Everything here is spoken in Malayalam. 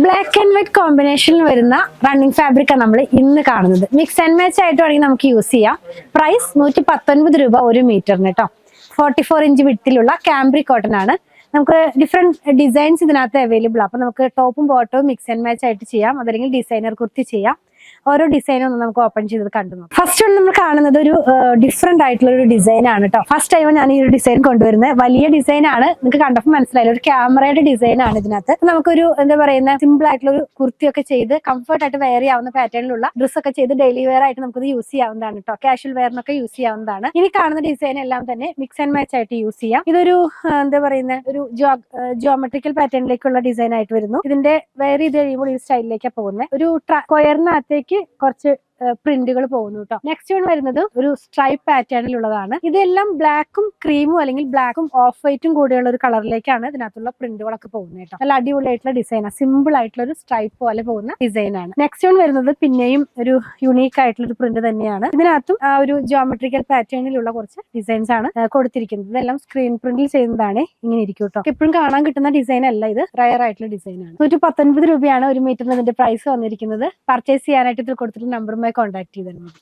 ബ്ലാക്ക് ആൻഡ് വൈറ്റ് കോമ്പിനേഷനിൽ വരുന്ന റണ്ണിങ് ഫാബ്രിക്കാണ് നമ്മൾ ഇന്ന് കാണുന്നത്. മിക്സ് ആൻഡ് മാച്ച് ആയിട്ട് വേണമെങ്കിൽ നമുക്ക് യൂസ് ചെയ്യാം. പ്രൈസ് 119 രൂപ ഒരു മീറ്ററിന് കേട്ടോ. 44 ഇഞ്ച് വിട്ടിലുള്ള കാംബ്രിക് കോട്ടൺ ആണ്. നമുക്ക് ഡിഫറെന്റ് ഡിസൈൻസ് ഇതിനകത്ത് അവൈലബിൾ. അപ്പൊ നമുക്ക് ടോപ്പും ബോട്ടവും മിക്സ് ആൻഡ് മാച്ച് ആയിട്ട് ചെയ്യാം, അതല്ലെങ്കിൽ ഡിസൈനർ കുർത്തി ചെയ്യാം. ഓരോ ഡിസൈനും ഒന്ന് നമുക്ക് ഓപ്പൺ ചെയ്ത് കണ്ടു നോക്കാം. ഫസ്റ്റ് വൺ നമ്മൾ കാണുന്നത് ഒരു ഡിഫറെന്റ് ആയിട്ടുള്ള ഒരു ഡിസൈൻ ആണ് കേട്ടോ. ഫസ്റ്റ് ടൈം ഞാൻ ഈ ഒരു ഡിസൈൻ കൊണ്ടുവരുന്നത്. വലിയ ഡിസൈൻ ആണ്, നിങ്ങൾക്ക് കണ്ടപ്പോൾ മനസ്സിലായില്ല, ഒരു ക്യാമറയുടെ ഡിസൈൻ ആണ് ഇതിനകത്ത്. നമുക്കൊരു എന്താ പറയുന്ന സിമ്പിൾ ആയിട്ടുള്ള ഒരു കുർത്തിയൊക്കെ ചെയ്ത് കംഫർട്ട് ആയിട്ട് വെയർ ചെയ്യാവുന്ന പാറ്റേണിലുള്ള ഡ്രസ് ഒക്കെ ചെയ്ത് ഡെയിലി വെയർ ആയിട്ട് നമുക്കത് യൂസ് ചെയ്യാവുന്നതാണ് കേട്ടോ. കാഷ്വൽ വെയറിനൊക്കെ യൂസ് ചെയ്യാവുന്നതാണ്. ഇനി കാണുന്ന ഡിസൈൻ എല്ലാം തന്നെ മിക്സ് ആൻഡ് മാച്ച് ആയിട്ട് യൂസ് ചെയ്യാം. ഇതൊരു എന്താ പറയുന്ന ഒരു ജിയോമെട്രിക്കൽ പാറ്റേണിലേക്കുള്ള ഡിസൈൻ ആയിട്ട് വരുന്നു. ഇതിന്റെ വെയർ ചെയ്ത് കഴിയുമ്പോൾ ഈ സ്റ്റൈലിലേക്കാണ് പോകുന്നത്. ഒരു സ്ക്വയറിനകത്തേക്ക് കുറച്ച് പ്രിന്റുകൾ പോകുന്നു കേട്ടോ. നെക്സ്റ്റ് വൺ വരുന്നത് ഒരു സ്ട്രൈപ്പ് പാറ്റേണിലുള്ളതാണ്. ഇതെല്ലാം ബ്ലാക്കും ക്രീമും അല്ലെങ്കിൽ ബ്ലാക്കും ഓഫ് വൈറ്റും കൂടെയുള്ള ഒരു കളറിലേക്കാണ് ഇതിനകത്തുള്ള പ്രിന്റുകളൊക്കെ പോകുന്നത് കേട്ടോ. നല്ല അടിപൊളിയായിട്ടുള്ള ഡിസൈനാണ്. സിമ്പിൾ ആയിട്ടുള്ള ഒരു സ്ട്രൈപ്പ് പോലെ പോകുന്ന ഡിസൈനാണ്. നെക്സ്റ്റ് വൺ വരുന്നത് പിന്നെയും ഒരു യുണീക്ക് ആയിട്ടുള്ള ഒരു പ്രിന്റ് തന്നെയാണ്. ഇതിനകത്തും ആ ഒരു ജിയോമെട്രിക്കൽ പാറ്റേണിലുള്ള കുറച്ച് ഡിസൈൻസ് ആണ് കൊടുത്തിരിക്കുന്നത്. ഇതെല്ലാം സ്ക്രീൻ പ്രിന്റിൽ ചെയ്യുന്നതാണ്. ഇങ്ങനെ ഇരിക്കും കേട്ടോ. എപ്പോഴും കാണാൻ കിട്ടുന്ന ഡിസൈൻ അല്ല, ഇത് റയർ ആയിട്ടുള്ള ഡിസൈനാണ്. 119 രൂപയാണ് ഒരു മീറ്ററിന് ഇതിന്റെ പ്രൈസ് വന്നിരിക്കുന്നത്. പർച്ചേസ് ചെയ്യാനായിട്ട് ഇതിൽ കൊടുത്തിട്ടുള്ള നമ്പറുമായി കോൺടാക്ട് ചെയ്താൽ മതി.